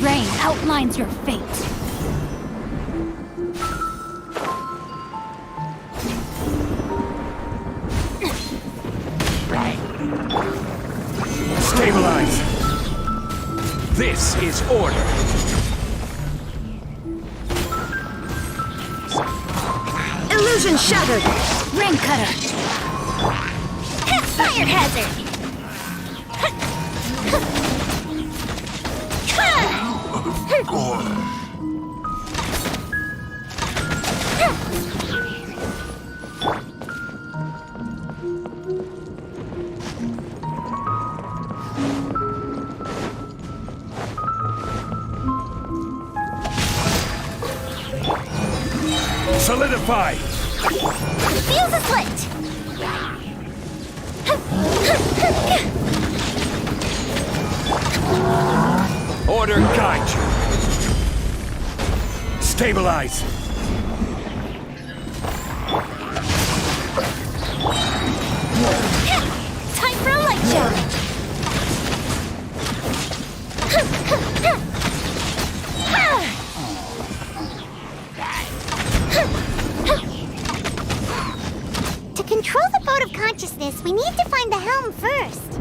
Rain outlines your fate. Stabilize. This is order. Illusion shattered. Rain cutter. Fire hazard. Solidify. Fuse is lit. Order guide you. Stabilize. Time for a light show. To control the boat of consciousness, we need to find the helm first.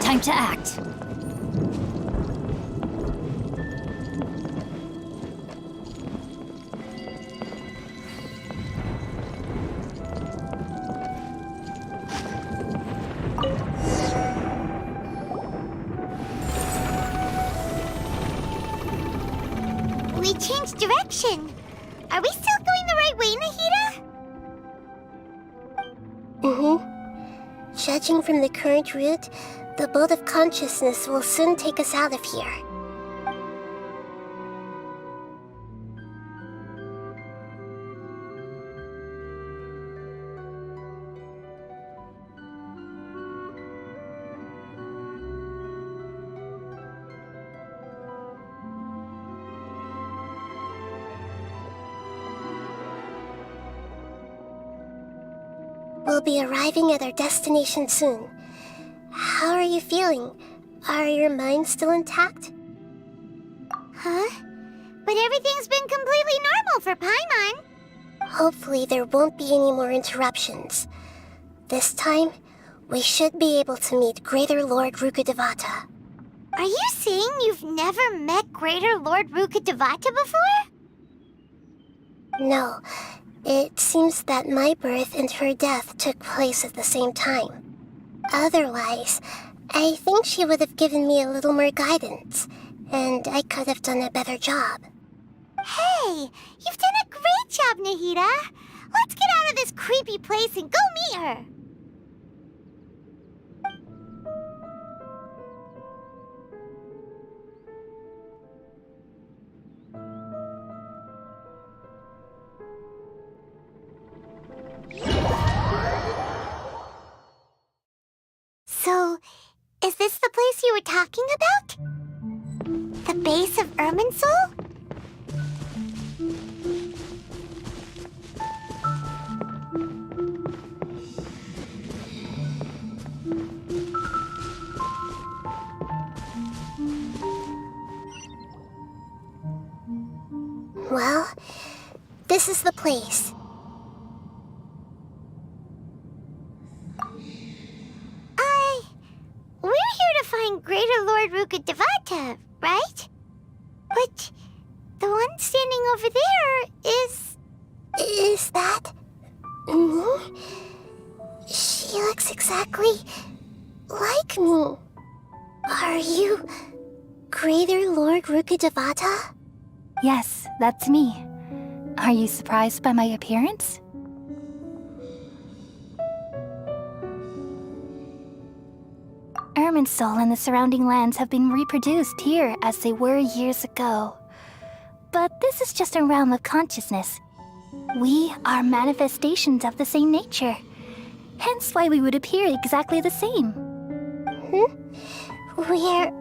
Time to act. We changed direction. Are we still going the right way, Nahida? Judging from the current route, the boat of consciousness will soon take us out of here. We'll be arriving at our destination soon. How are you feeling? Are your minds still intact? Huh? But everything's been completely normal for Paimon. Hopefully there won't be any more interruptions. This time, we should be able to meet Greater Lord Rukkhadevata. Are you saying you've never met Greater Lord Rukkhadevata before? No. It seems that my birth and her death took place at the same time. Otherwise, I think she would have given me a little more guidance, and I could have done a better job. Hey, you've done a great job, Nahida. Let's get out of this creepy place and go meet her. So, is this the place you were talking about? The base of Irminsul? place? We're here to find Greater Lord Rukkhadevata, right? But the one standing over there is... Is that me? She looks exactly like me. Are you Greater Lord Rukkhadevata? Yes, that's me. Are you surprised by my appearance? Irminsul and the surrounding lands have been reproduced here as they were years ago. But this is just a realm of consciousness. We are manifestations of the same nature. Hence why we would appear exactly the same. We're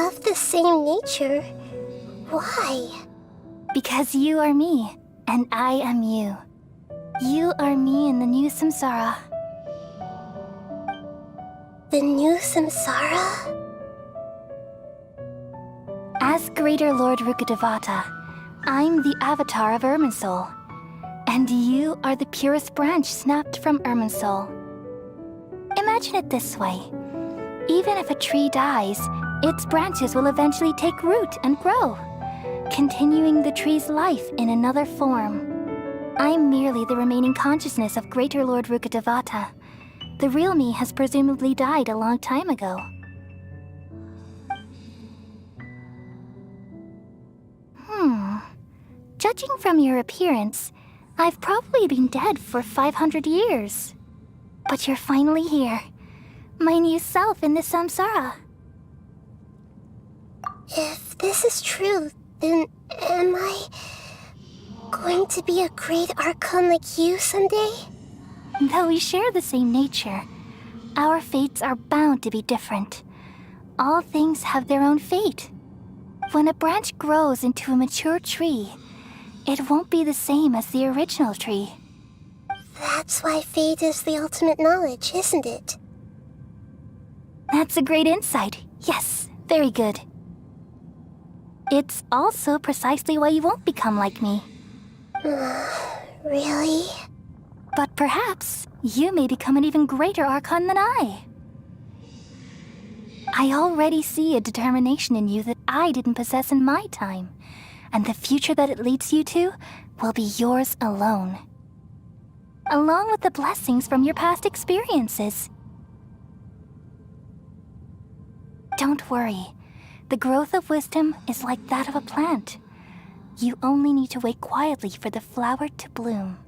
of the same nature. Why? Because you are me, and I am you. You are me in the new samsara. The new samsara? As Greater Lord Rukkhadevata, I'm the avatar of Irminsul. And you are the purest branch snapped from Irminsul. Imagine it this way. Even if a tree dies, its branches will eventually take root and grow, continuing the tree's life in another form. I'm merely the remaining consciousness of Greater Lord Rukkhadevata. The real me has presumably died a long time ago. Judging from your appearance, I've probably been dead for 500 years. But you're finally here. My new self in the samsara. If this is true, then am I going to be a great Archon like you someday? Though we share the same nature, our fates are bound to be different. All things have their own fate. When a branch grows into a mature tree, it won't be the same as the original tree. That's why fate is the ultimate knowledge, isn't it? That's a great insight. Yes, very good. It's also precisely why you won't become like me. Really? But perhaps you may become an even greater Archon than I. I already see a determination in you that I didn't possess in my time, and the future that it leads you to will be yours alone. Along with the blessings from your past experiences. Don't worry. The growth of wisdom is like that of a plant. You only need to wait quietly for the flower to bloom.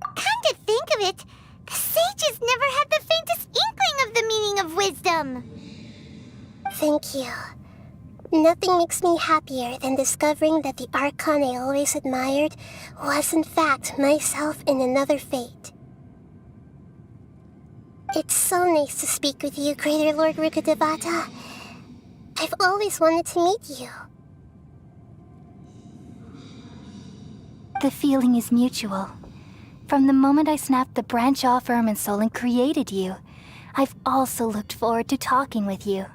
Come to think of it, the sages never had the faintest inkling of the meaning of wisdom. Thank you. Nothing makes me happier than discovering that the Archon I always admired was in fact myself in another fate. It's so nice to speak with you, Greater Lord Rukkhadevata. I've always wanted to meet you. The feeling is mutual. From the moment I snapped the branch off Irminsul and created you, I've also looked forward to talking with you.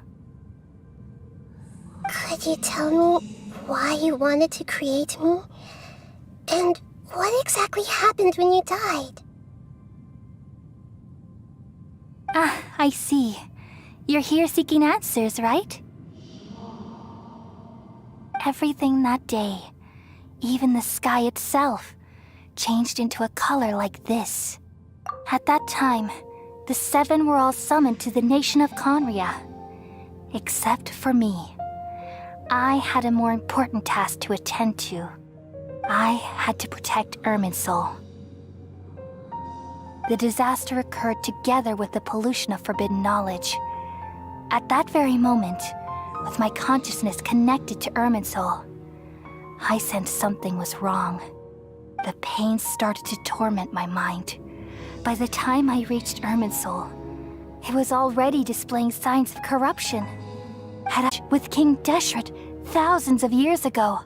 Could you tell me why you wanted to create me? And what exactly happened when you died? Ah, I see. You're here seeking answers, right? Everything that day, even the sky itself, changed into a color like this. At that time, the seven were all summoned to the nation of Conria. Except for me. I had a more important task to attend to. I had to protect Irminsul. The disaster occurred together with the pollution of forbidden knowledge. At that very moment, with my consciousness connected to Irminsul, I sensed something was wrong. The pain started to torment my mind. By the time I reached Irminsul, it was already displaying signs of corruption. With King Deshret thousands of years ago,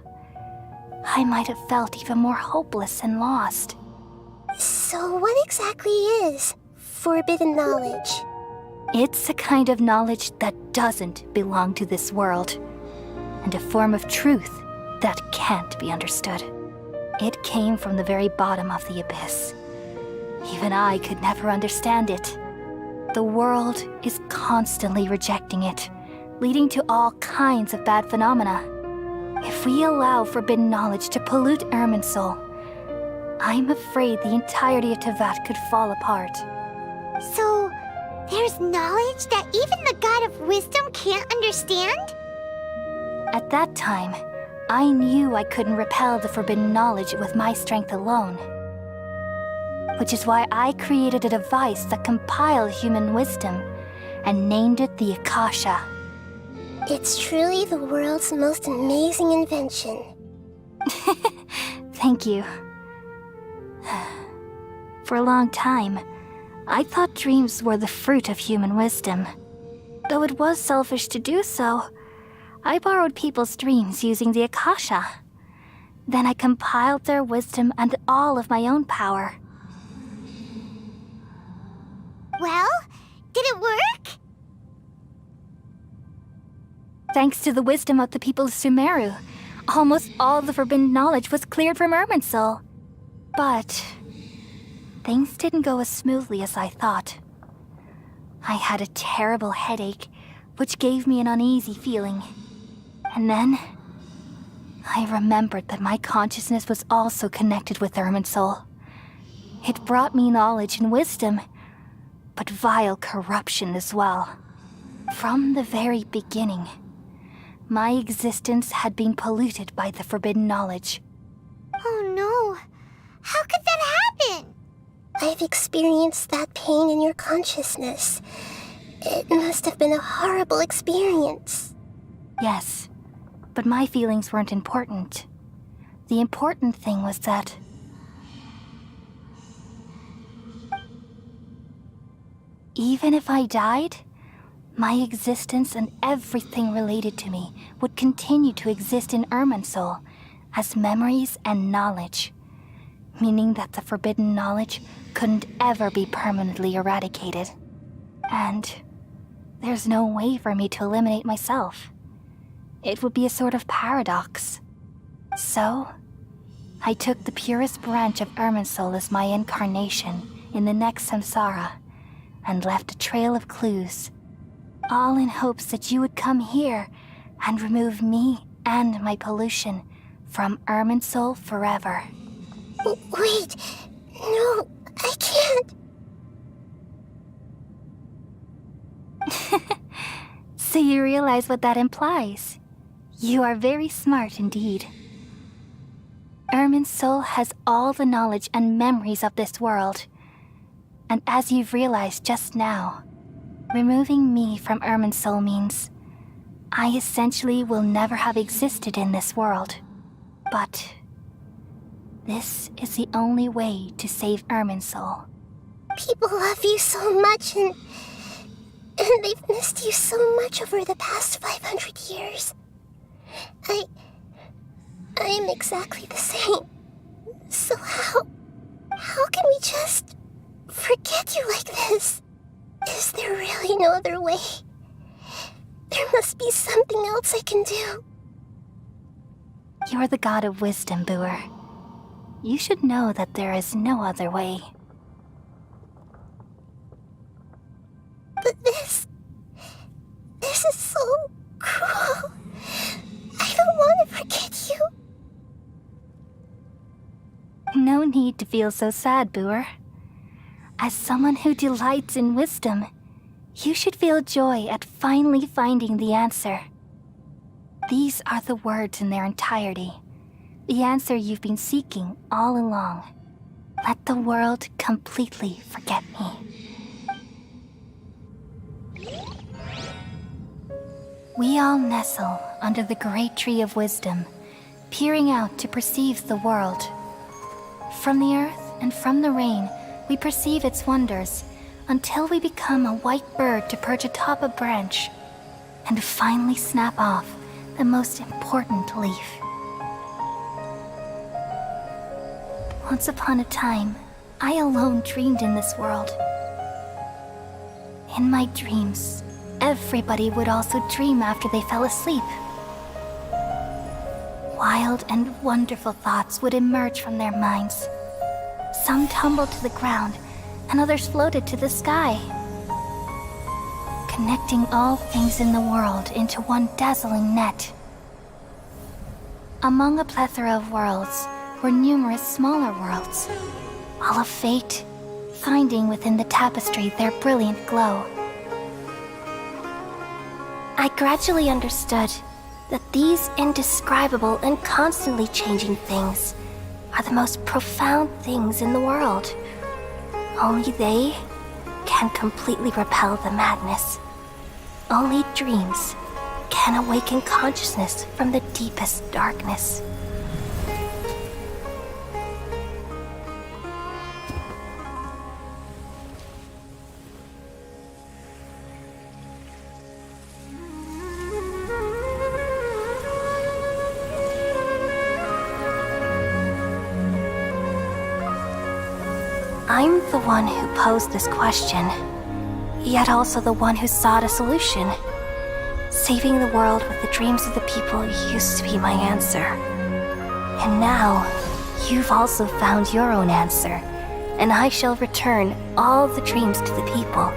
I might have felt even more hopeless and lost. So what exactly is forbidden knowledge? It's a kind of knowledge that doesn't belong to this world, and a form of truth that can't be understood. It came from the very bottom of the abyss. Even I could never understand it. The world is constantly rejecting it, leading to all kinds of bad phenomena. If we allow forbidden knowledge to pollute Irminsul, I'm afraid the entirety of Teyvat could fall apart. So, there's knowledge that even the God of Wisdom can't understand? At that time, I knew I couldn't repel the forbidden knowledge with my strength alone. Which is why I created a device that compiled human wisdom and named it the Akasha. It's truly the world's most amazing invention. Thank you. For a long time, I thought dreams were the fruit of human wisdom. Though it was selfish to do so, I borrowed people's dreams using the Akasha. Then I compiled their wisdom and all of my own power. Well, did it work? Thanks to the wisdom of the people of Sumeru, almost all the forbidden knowledge was cleared from Irminsul. But things didn't go as smoothly as I thought. I had a terrible headache, which gave me an uneasy feeling. And then I remembered that my consciousness was also connected with Irminsul. It brought me knowledge and wisdom, but vile corruption as well. From the very beginning, my existence had been polluted by the forbidden knowledge. Oh no. How could that happen? I've experienced that pain in your consciousness. It must have been a horrible experience. Yes, but my feelings weren't important. The important thing was that even if I died, my existence and everything related to me would continue to exist in Irminsul as memories and knowledge, meaning that the forbidden knowledge couldn't ever be permanently eradicated. And there's no way for me to eliminate myself. It would be a sort of paradox. So, I took the purest branch of Irminsul as my incarnation in the next samsara and left a trail of clues, all in hopes that you would come here and remove me and my pollution from Irminsul forever. Wait, no, I can't. So you realize what that implies. You are very smart indeed. Irminsul has all the knowledge and memories of this world. And as you've realized just now, removing me from Irminsul means I essentially will never have existed in this world. But this is the only way to save Irminsul. People love you so much and they've missed you so much over the past 500 years. I am exactly the same. So how can we just forget you like this? Is there really no other way? There must be something else I can do. You're the god of wisdom, Boer. You should know that there is no other way. But this is so cruel. I don't want to forget you. No need to feel so sad, Boer. As someone who delights in wisdom, you should feel joy at finally finding the answer. These are the words in their entirety, the answer you've been seeking all along. Let the world completely forget me. We all nestle under the great tree of wisdom, peering out to perceive the world. From the earth and from the rain, we perceive its wonders until we become a white bird to perch atop a branch and finally snap off the most important leaf. Once upon a time, I alone dreamed in this world. In my dreams, everybody would also dream after they fell asleep. Wild and wonderful thoughts would emerge from their minds. Some tumbled to the ground, and others floated to the sky, connecting all things in the world into one dazzling net. Among a plethora of worlds were numerous smaller worlds, all of fate, finding within the tapestry their brilliant glow. I gradually understood that these indescribable and constantly changing things are the most profound things in the world. Only they can completely repel the madness. Only dreams can awaken consciousness from the deepest darkness. I'm the one who posed this question, yet also the one who sought a solution. Saving the world with the dreams of the people used to be my answer. And now, you've also found your own answer, and I shall return all the dreams to the people.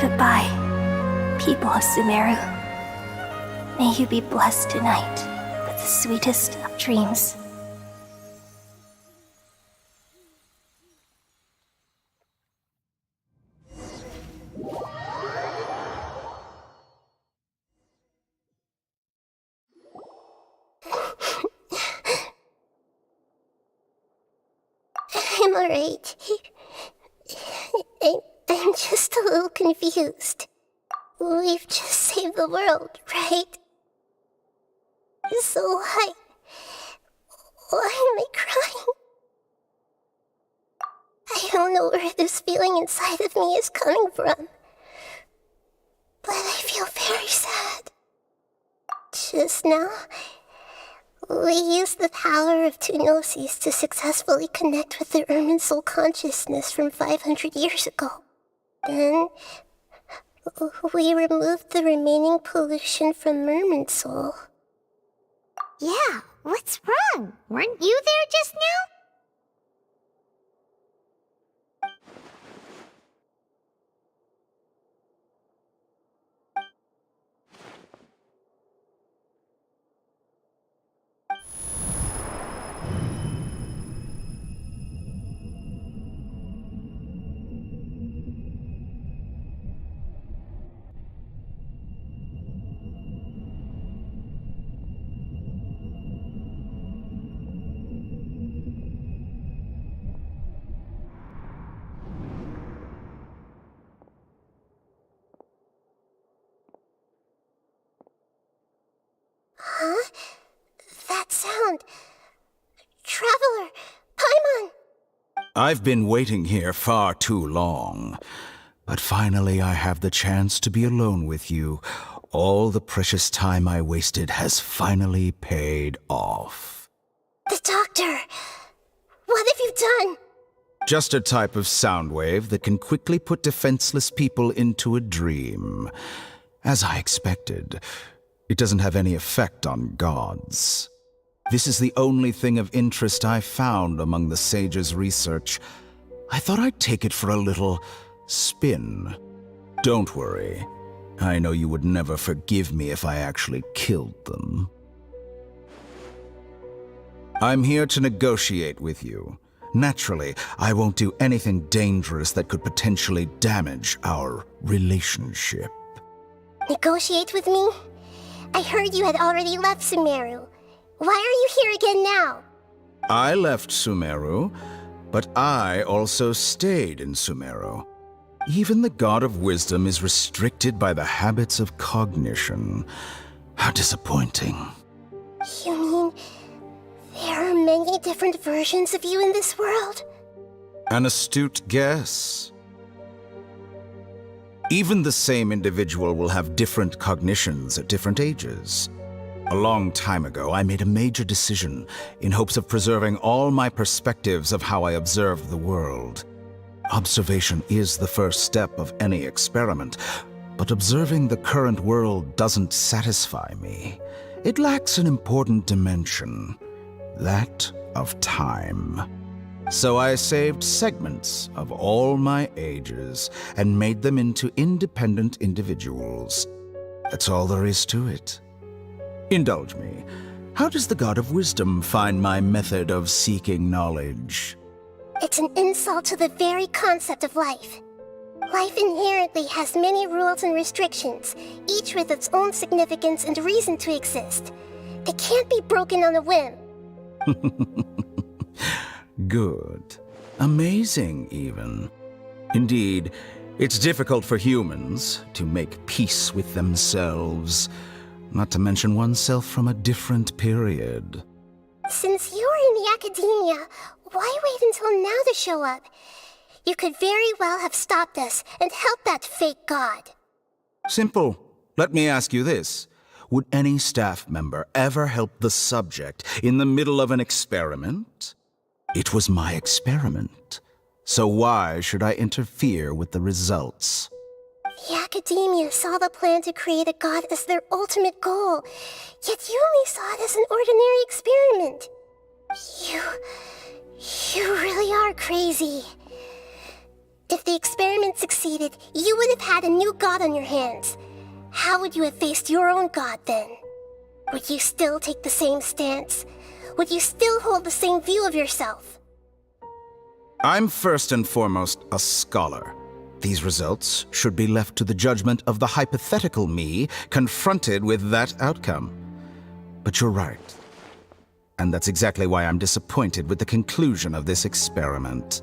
Goodbye, people of Sumeru. May you be blessed tonight with the sweetest of dreams. I'm alright. I'm just a little confused. We've just saved the world, right? So why am I crying? I don't know where this feeling inside of me is coming from, but I feel very sad. Just now, we used the power of two gnosis to successfully connect with the Irminsul consciousness from 500 years ago. Then, we removed the remaining pollution from Irminsul. Yeah, what's wrong? Weren't you there just now? Huh? That sound. Traveler! Paimon! I've been waiting here far too long. But finally I have the chance to be alone with you. All the precious time I wasted has finally paid off. The doctor! What have you done? Just a type of sound wave that can quickly put defenseless people into a dream. As I expected, it doesn't have any effect on gods. This is the only thing of interest I found among the sage's research. I thought I'd take it for a little spin. Don't worry. I know you would never forgive me if I actually killed them. I'm here to negotiate with you. Naturally, I won't do anything dangerous that could potentially damage our relationship. Negotiate with me? I heard you had already left Sumeru. Why are you here again now? I left Sumeru, but I also stayed in Sumeru. Even the God of Wisdom is restricted by the habits of cognition. How disappointing. You mean there are many different versions of you in this world? An astute guess. Even the same individual will have different cognitions at different ages. A long time ago, I made a major decision in hopes of preserving all my perspectives of how I observe the world. Observation is the first step of any experiment, but observing the current world doesn't satisfy me. It lacks an important dimension, that of time. So I saved segments of all my ages and made them into independent individuals. That's all there is to it. Indulge me. How does the God of Wisdom find my method of seeking knowledge? It's an insult to the very concept of life. Life inherently has many rules and restrictions, each with its own significance and reason to exist. They can't be broken on a whim. Good. Amazing, even. Indeed, it's difficult for humans to make peace with themselves, not to mention oneself from a different period. Since you're in the academia, why wait until now to show up? You could very well have stopped us and helped that fake god. Simple. Let me ask you this. Would any staff member ever help the subject in the middle of an experiment? It was my experiment. So why should I interfere with the results? The academia saw the plan to create a god as their ultimate goal, yet you only saw it as an ordinary experiment. You really are crazy. If the experiment succeeded, you would have had a new god on your hands. How would you have faced your own god then? Would you still take the same stance? Would you still hold the same view of yourself? I'm first and foremost a scholar. These results should be left to the judgment of the hypothetical me confronted with that outcome. But you're right. And that's exactly why I'm disappointed with the conclusion of this experiment.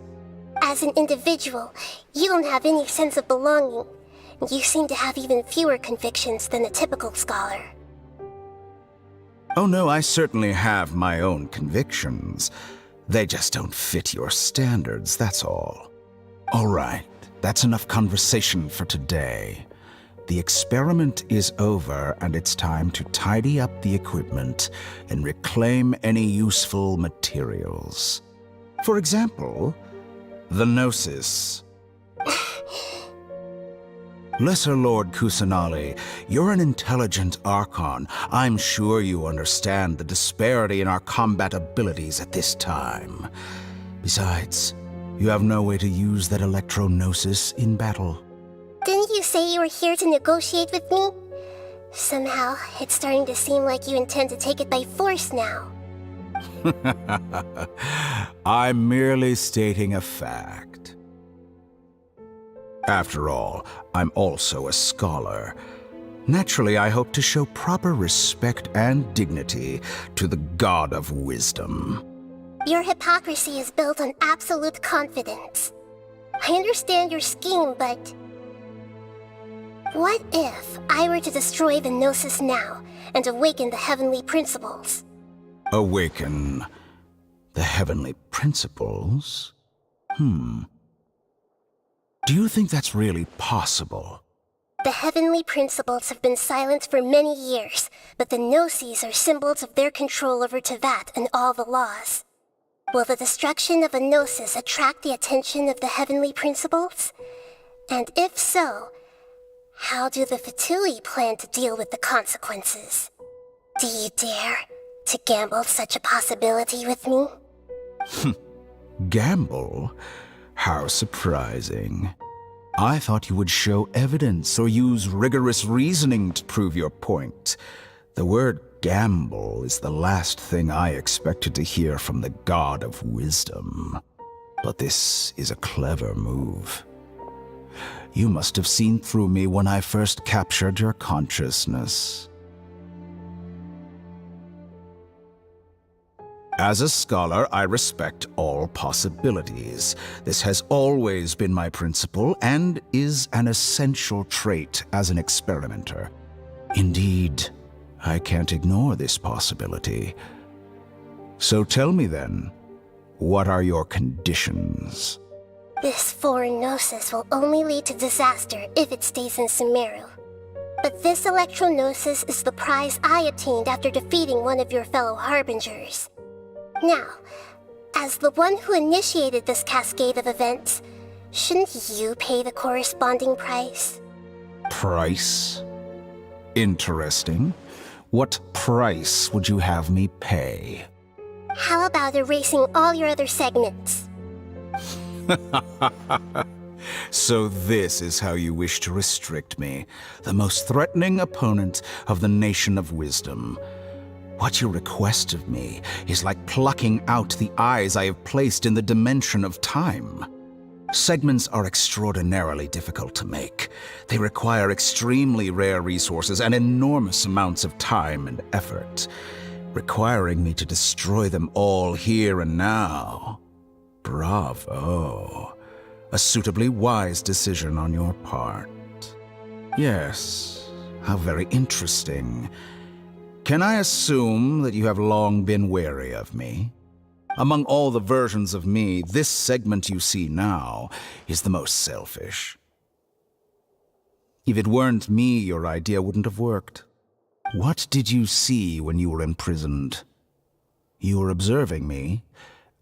As an individual, you don't have any sense of belonging. You seem to have even fewer convictions than a typical scholar. Oh no, I certainly have my own convictions. They just don't fit your standards, that's all. All right, that's enough conversation for today. The experiment is over, and it's time to tidy up the equipment and reclaim any useful materials. For example, the Gnosis. Lesser Lord Kusanali, you're an intelligent Archon. I'm sure you understand the disparity in our combat abilities at this time. Besides, you have no way to use that Electro-Gnosis in battle. Didn't you say you were here to negotiate with me? Somehow, it's starting to seem like you intend to take it by force now. I'm merely stating a fact. After all, I'm also a scholar. Naturally, I hope to show proper respect and dignity to the God of Wisdom. Your hypocrisy is built on absolute confidence. I understand your scheme, but... what if I were to destroy the Gnosis now and awaken the heavenly principles? Awaken the heavenly principles? Do you think that's really possible? The heavenly principles have been silent for many years, but the Gnosis are symbols of their control over Tevat and all the laws. Will the destruction of a Gnosis attract the attention of the heavenly principles? And if so, how do the Fatui plan to deal with the consequences? Do you dare to gamble such a possibility with me? Gamble? How surprising. I thought you would show evidence or use rigorous reasoning to prove your point. The word gamble is the last thing I expected to hear from the God of Wisdom. But this is a clever move. You must have seen through me when I first captured your consciousness. As a scholar, I respect all possibilities. This has always been my principle and is an essential trait as an experimenter. Indeed, I can't ignore this possibility. So tell me then, what are your conditions? This foreign Gnosis will only lead to disaster if it stays in Sumeru. But this electrognosis is the prize I obtained after defeating one of your fellow Harbingers. Now, as the one who initiated this cascade of events, shouldn't you pay the corresponding price? Price? Interesting. What price would you have me pay? How about erasing all your other segments? So this is how you wish to restrict me, the most threatening opponent of the Nation of Wisdom. What you request of me is like plucking out the eyes I have placed in the dimension of time. Segments are extraordinarily difficult to make. They require extremely rare resources and enormous amounts of time and effort, requiring me to destroy them all here and now. Bravo. A suitably wise decision on your part. Yes, how very interesting. Can I assume that you have long been wary of me? Among all the versions of me, this segment you see now is the most selfish. If it weren't me, your idea wouldn't have worked. What did you see when you were imprisoned? You were observing me,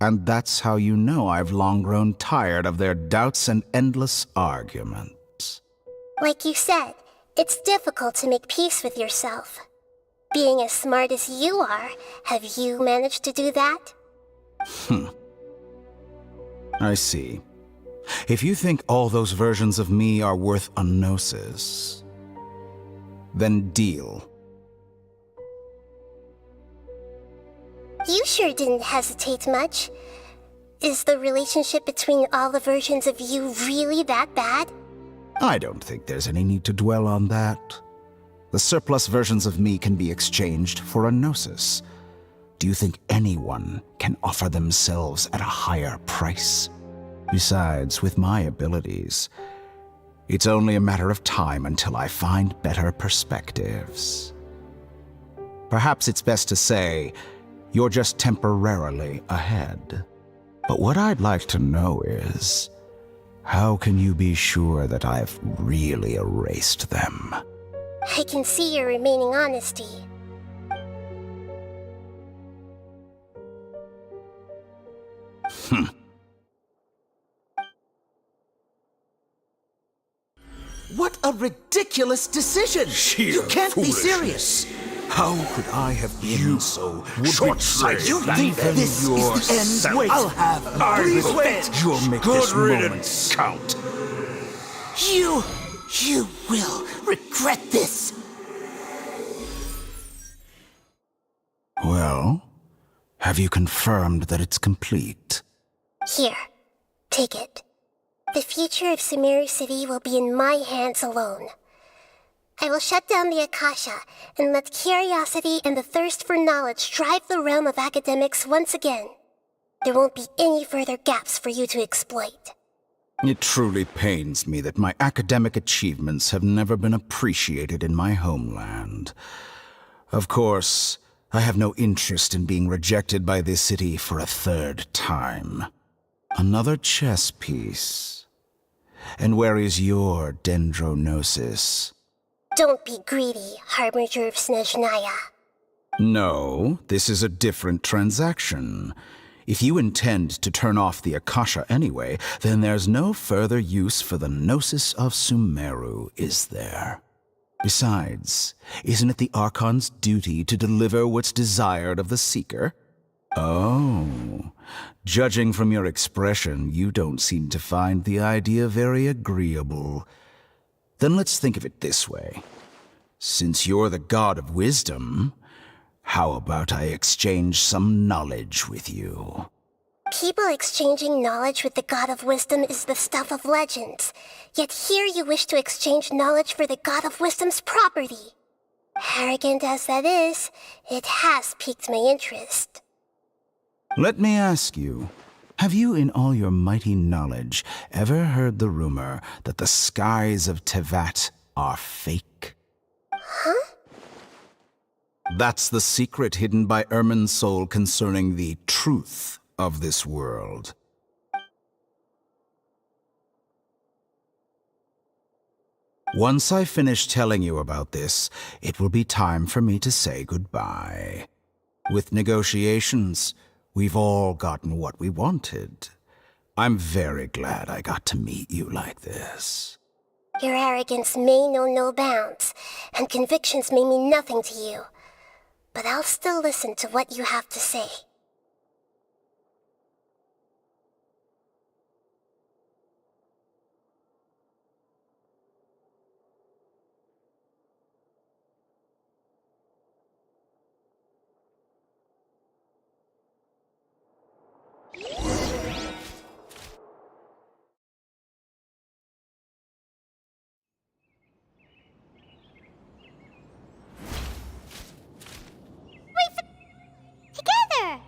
and that's how you know I've long grown tired of their doubts and endless arguments. Like you said, it's difficult to make peace with yourself. Being as smart as you are, have you managed to do that? I see. If you think all those versions of me are worth a gnosis, then deal. You sure didn't hesitate much. Is the relationship between all the versions of you really that bad? I don't think there's any need to dwell on that. The surplus versions of me can be exchanged for a gnosis. Do you think anyone can offer themselves at a higher price? Besides, with my abilities, it's only a matter of time until I find better perspectives. Perhaps it's best to say, you're just temporarily ahead. But what I'd like to know is, how can you be sure that I've really erased them? I can see your remaining honesty. What a ridiculous decision! You can't be serious! How could I have been so short-sighted? You think this is the end? Wait, I'll have... Please wait! You'll make this moment count. You will regret this! Well, have you confirmed that it's complete? Here, take it. The future of Sumeru City will be in my hands alone. I will shut down the Akasha and let curiosity and the thirst for knowledge drive the realm of academics once again. There won't be any further gaps for you to exploit. It truly pains me that my academic achievements have never been appreciated in my homeland. Of course, I have no interest in being rejected by this city for a third time. Another chess piece. And where is your dendronosis? Don't be greedy, Harbinger of Snezhnaya. No, this is a different transaction. If you intend to turn off the Akasha anyway, then there's no further use for the Gnosis of Sumeru, is there? Besides, isn't it the Archon's duty to deliver what's desired of the Seeker? Oh, judging from your expression, you don't seem to find the idea very agreeable. Then let's think of it this way. Since you're the god of wisdom, how about I exchange some knowledge with you? People exchanging knowledge with the God of Wisdom is the stuff of legends. Yet here you wish to exchange knowledge for the God of Wisdom's property. Arrogant as that is, it has piqued my interest. Let me ask you, have you in all your mighty knowledge ever heard the rumor that the skies of Tevat are fake? Huh? That's the secret hidden by Irminsul concerning the truth of this world. Once I finish telling you about this, it will be time for me to say goodbye. With negotiations, we've all gotten what we wanted. I'm very glad I got to meet you like this. Your arrogance may know no bounds, and convictions may mean nothing to you. But I'll still listen to what you have to say. Together!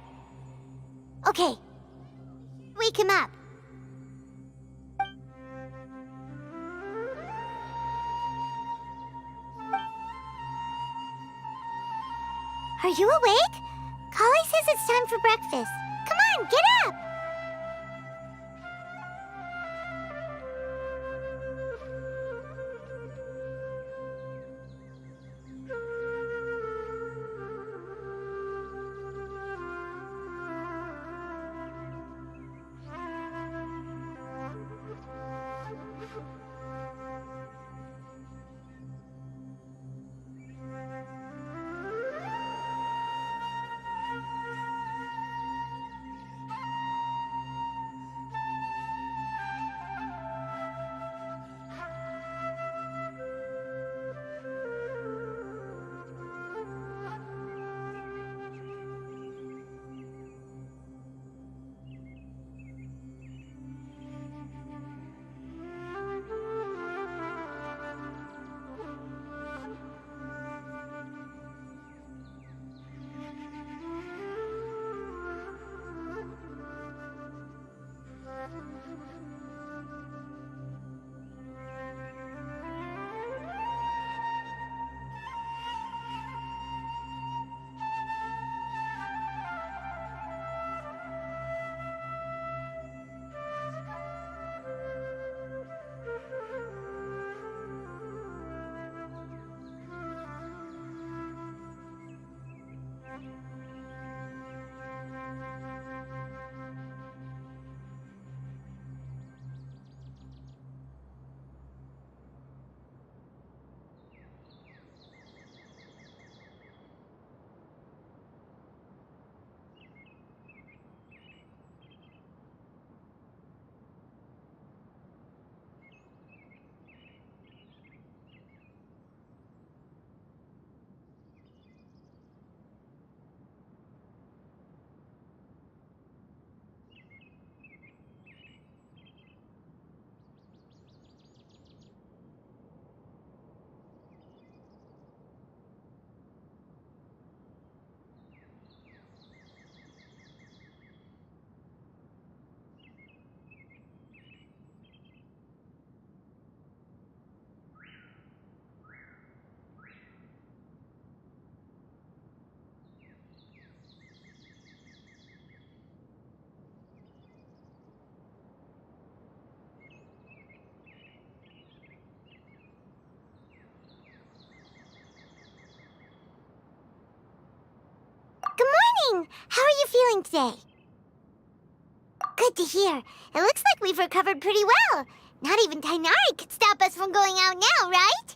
Okay. Wake him up. Are you awake? Kali says it's time for breakfast. Come on, get up! How are you feeling today? Good to hear. It looks like we've recovered pretty well. Not even Tainari could stop us from going out now, right?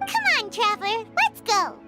Come on, Traveler, let's go!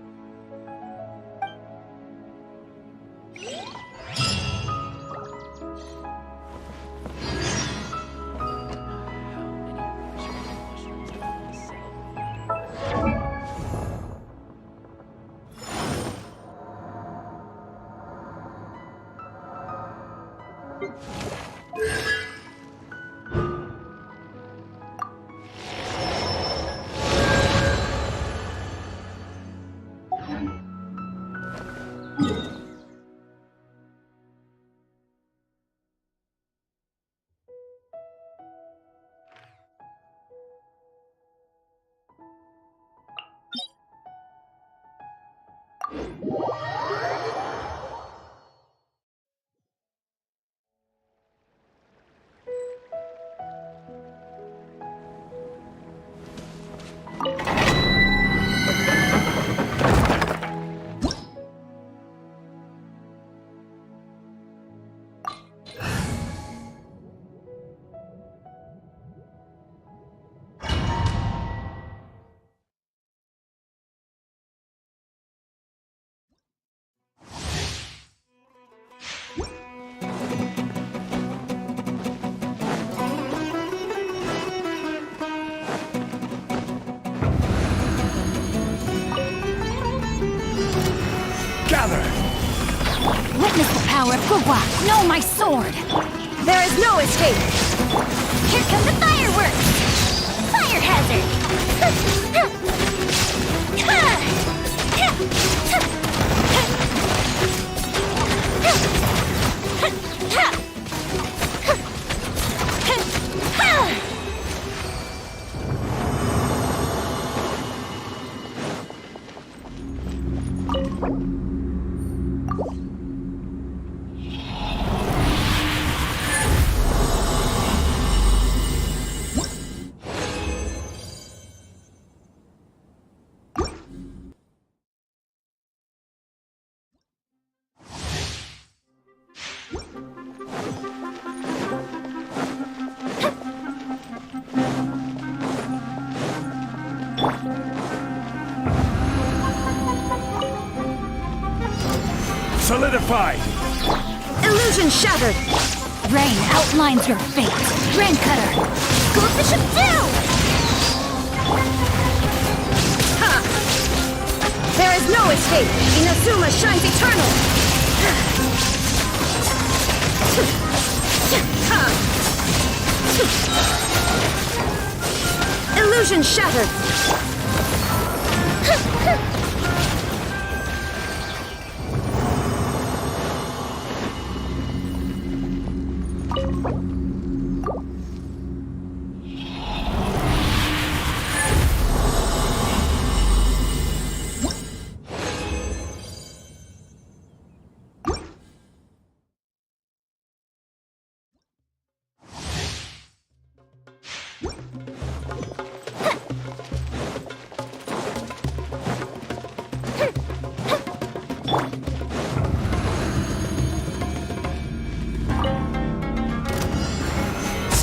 power of Gugwa! Know my sword! There is no escape! Here come the fireworks! Fire hazard! Solidified! Illusion shattered! Rain outlines your fate! Rain Cutter! School Bishop down! Ha! There is no escape! Inazuma shines eternal! Ha! Illusion shattered!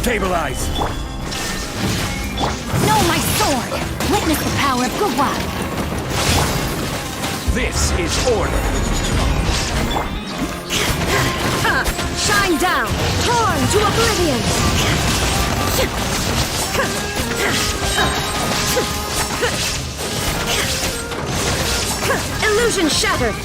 Stabilize! Know my sword! Witness the power of Gugwa! This is order! Ha! Shine down! Torn to oblivion! Illusion shattered!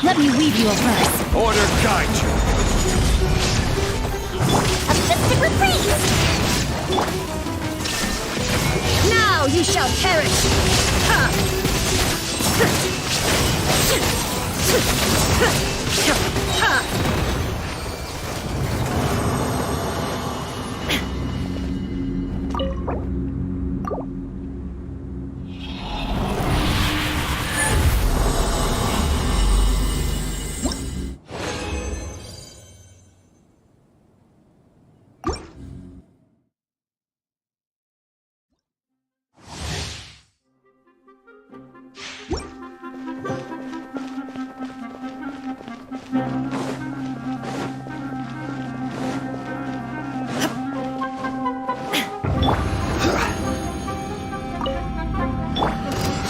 Let me weave you a verse. Order guide you! A festive reprise! Now you shall perish! Ha! Ha!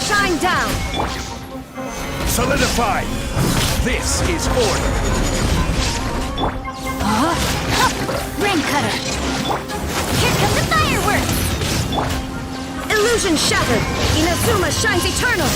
Shine down! Solidified! This is order! Rain Cutter! Here come the fireworks! Illusion shattered! Inazuma shines eternal!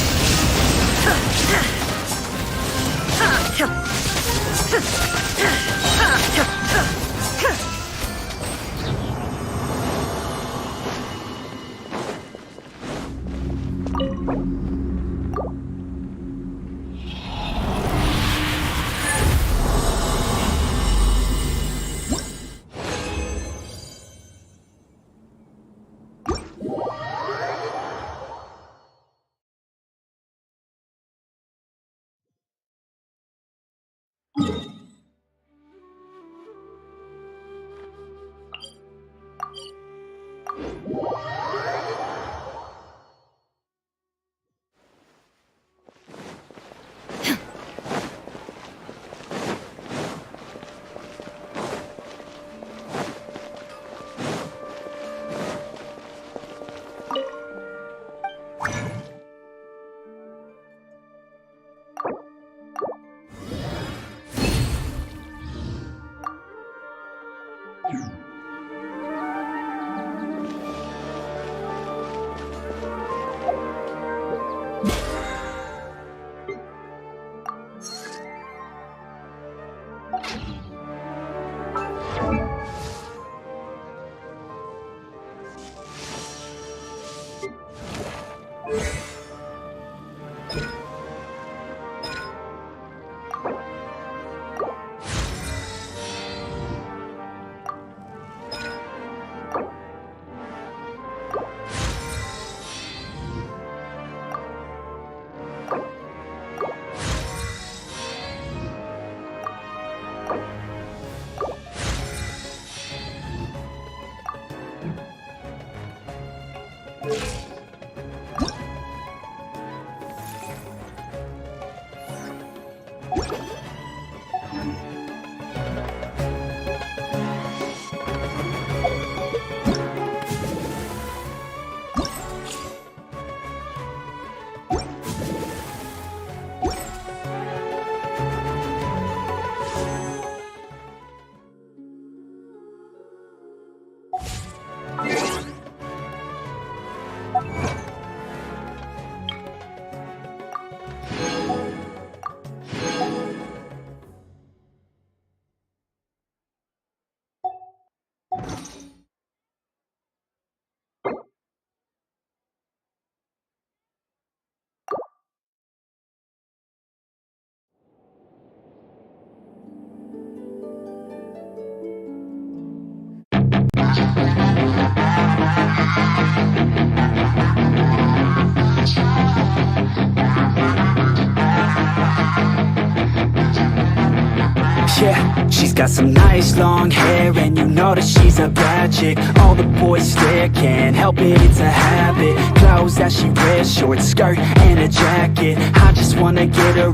Yeah, she's got some nice long hair, and you know that she's a bad chick. All the boys stare, can't help it, it's a habit. Clothes that she wears, short skirt and a jacket. I just wanna get her